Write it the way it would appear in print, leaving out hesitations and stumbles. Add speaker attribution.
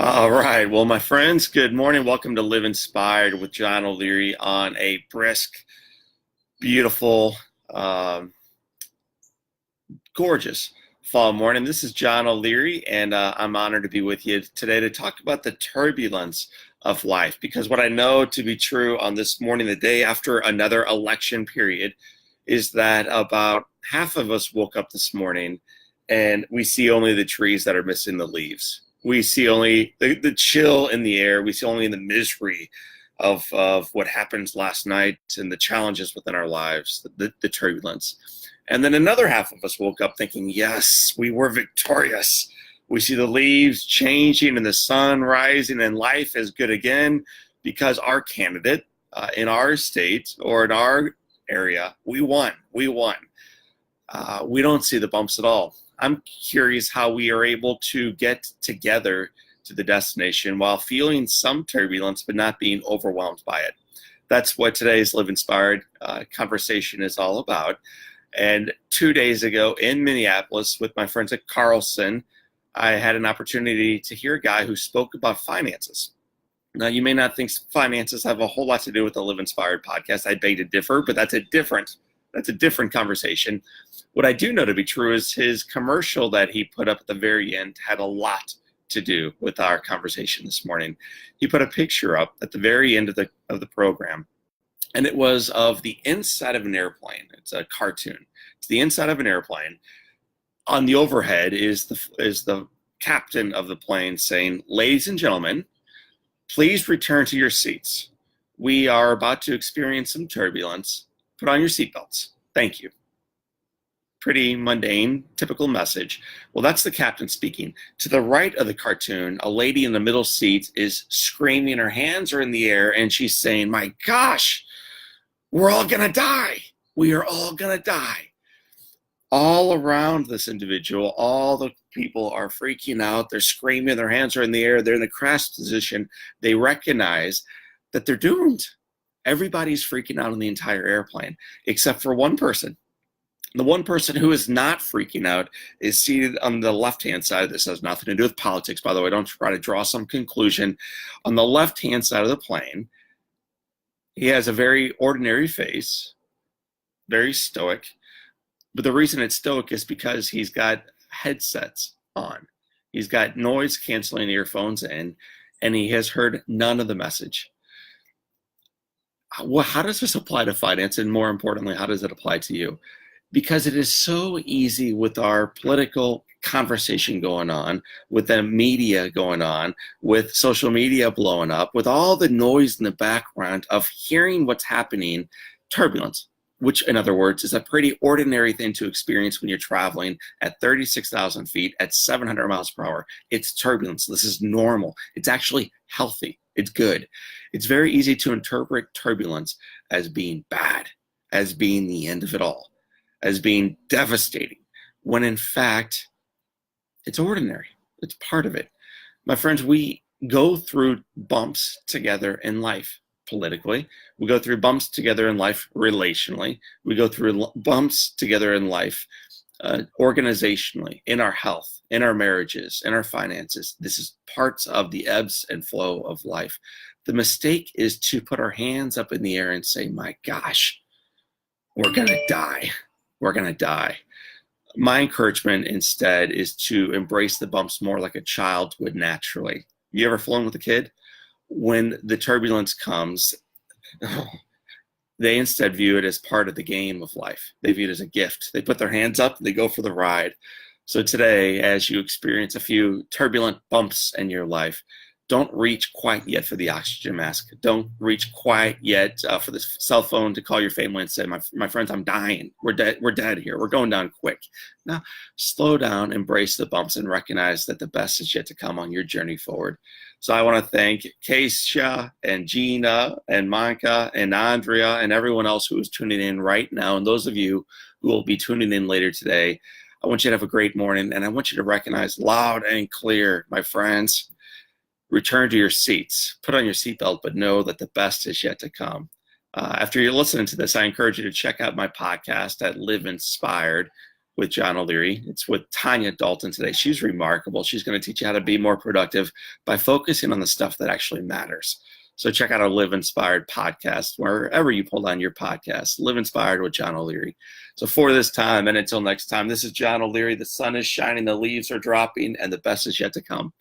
Speaker 1: All right. Well, my friends, good morning. Welcome to Live Inspired with John O'Leary on a brisk, beautiful, um, gorgeous fall morning. This is John O'Leary, and I'm honored to be with you today to talk about the turbulence of life. Because what I know to be true on this morning, the day after another election period, is that about half of us woke up this morning and we see only the trees that are missing the leaves. We see only the chill in the air. We see only the misery of what happened last night and the challenges within our lives, the turbulence. And then another half of us woke up thinking, yes, we were victorious. We see the leaves changing and the sun rising and life is good again because our candidate in our state or in our area, we won. We won. We don't see the bumps at all. I'm curious how we are able to get together to the destination while feeling some turbulence but not being overwhelmed by it. That's what today's Live Inspired conversation is all about. And 2 days ago in Minneapolis with my friends at Carlson, I had an opportunity to hear a guy who spoke about finances. Now, you may not think finances have a whole lot to do with the Live Inspired podcast. I beg to differ, but that's a different conversation. What I do know to be true is his commercial that he put up at the very end had a lot to do with our conversation this morning. He put a picture up at the very end of the program, and it was of the inside of an airplane. It's a cartoon. It's the inside of an airplane. On the overhead is the captain of the plane saying, "Ladies and gentlemen, please return to your seats. We are about to experience some turbulence. Put on your seatbelts. Thank you." Pretty mundane, typical message. Well, that's the captain speaking. To the right of the cartoon, a lady in the middle seat is screaming. Her hands are in the air, and she's saying, "My gosh, we're all going to die. We are all going to die." All around this individual, all the people are freaking out. They're screaming. Their hands are in the air. They're in the crash position. They recognize that they're doomed. Everybody's freaking out in the entire airplane, except for one person. The one person who is not freaking out is seated on the left-hand side. This has nothing to do with politics, by the way. Don't try to draw some conclusion. On the left-hand side of the plane, he has a very ordinary face, very stoic. But the reason it's stoic is because he's got headsets on. He's got noise-canceling earphones in, and he has heard none of the message. Well, how does this apply to finance? And more importantly, how does it apply to you? Because it is so easy with our political conversation going on, with the media going on, with social media blowing up, with all the noise in the background of hearing what's happening, turbulence, which in other words is a pretty ordinary thing to experience when you're traveling at 36,000 feet at 700 miles per hour. It's turbulence. This is normal. It's actually healthy. It's good. It's very easy to interpret turbulence as being bad, as being the end of it all, as being devastating, when in fact, it's ordinary. It's part of it. My friends, we go through bumps together in life politically. We go through bumps together in life relationally. We go through bumps together in life organizationally, in our health, in our marriages, in our finances. This is parts of the ebbs and flow of life. The mistake is to put our hands up in the air and say, "My gosh, we're going to die. We're going to die." My encouragement instead is to embrace the bumps more like a child would naturally. You ever flown with a kid? When the turbulence comes, they instead view it as part of the game of life. They view it as a gift. They put their hands up, they go for the ride. So today, as you experience a few turbulent bumps in your life, don't reach quite yet for the oxygen mask. Don't reach quite yet for the cell phone to call your family and say, my friends, I'm dying. We're dead here. We're going down quick. Now, slow down, embrace the bumps, and recognize that the best is yet to come on your journey forward. So I want to thank Keisha and Gina and Monica and Andrea and everyone else who is tuning in right now. And those of you who will be tuning in later today, I want you to have a great morning. And I want you to recognize loud and clear, my friends, return to your seats, put on your seatbelt, but know that the best is yet to come. After you're listening to this, I encourage you to check out my podcast at LiveInspired, with John O'Leary. It's with Tanya Dalton today. She's remarkable. She's going to teach you how to be more productive by focusing on the stuff that actually matters. So check out our Live Inspired podcast, wherever you pull down your podcast, Live Inspired with John O'Leary. So for this time and until next time, this is John O'Leary. The sun is shining, the leaves are dropping, and the best is yet to come.